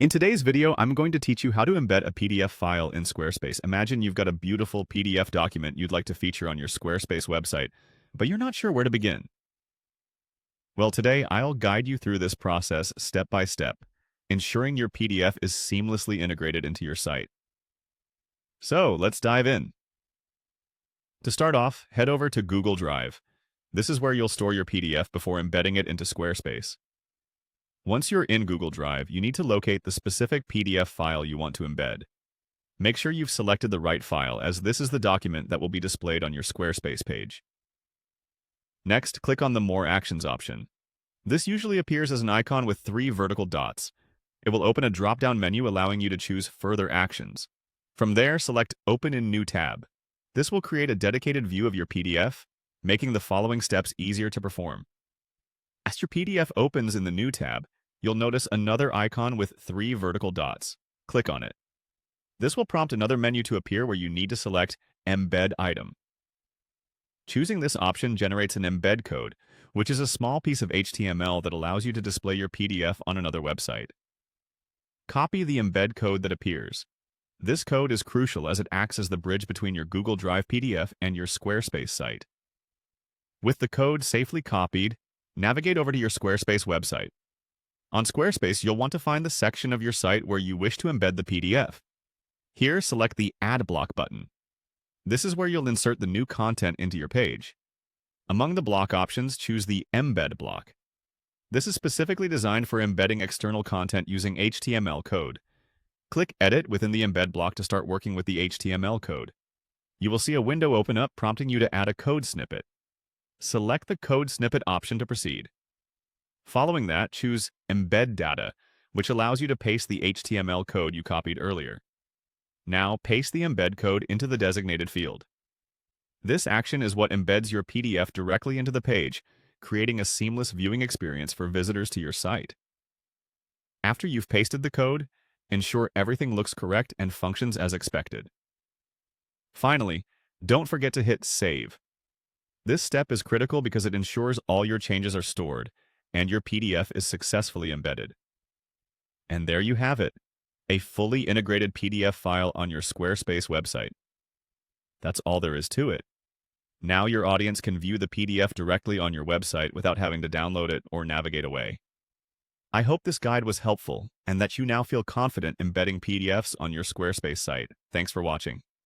In today's video, I'm going to teach you how to embed a PDF file in Squarespace. Imagine you've got a beautiful PDF document you'd like to feature on your Squarespace website, but you're not sure where to begin. Well, today I'll guide you through this process step by step, ensuring your PDF is seamlessly integrated into your site. So, let's dive in. To start off, head over to Google Drive. This is where you'll store your PDF before embedding it into Squarespace. Once you're in Google Drive, you need to locate the specific PDF file you want to embed. Make sure you've selected the right file, as this is the document that will be displayed on your Squarespace page. Next, click on the More Actions option. This usually appears as an icon with 3 vertical dots. It will open a drop-down menu allowing you to choose Further Actions. From there, select Open in New tab. This will create a dedicated view of your PDF, making the following steps easier to perform. As your PDF opens in the New tab, you'll notice another icon with 3 vertical dots. Click on it. This will prompt another menu to appear where you need to select Embed Item. Choosing this option generates an embed code, which is a small piece of HTML that allows you to display your PDF on another website. Copy the embed code that appears. This code is crucial as it acts as the bridge between your Google Drive PDF and your Squarespace site. With the code safely copied, navigate over to your Squarespace website. On Squarespace, you'll want to find the section of your site where you wish to embed the PDF. Here, select the Add Block button. This is where you'll insert the new content into your page. Among the block options, choose the Embed block. This is specifically designed for embedding external content using HTML code. Click Edit within the Embed block to start working with the HTML code. You will see a window open up prompting you to add a code snippet. Select the code snippet option to proceed. Following that, choose Embed Data, which allows you to paste the HTML code you copied earlier. Now, paste the embed code into the designated field. This action is what embeds your PDF directly into the page, creating a seamless viewing experience for visitors to your site. After you've pasted the code, ensure everything looks correct and functions as expected. Finally, don't forget to hit Save. This step is critical because it ensures all your changes are stored and your PDF is successfully embedded. And there you have it, a fully integrated PDF file on your Squarespace website. That's all there is to it. Now your audience can view the PDF directly on your website without having to download it or navigate away. I hope this guide was helpful and that you now feel confident embedding PDFs on your Squarespace site. Thanks for watching.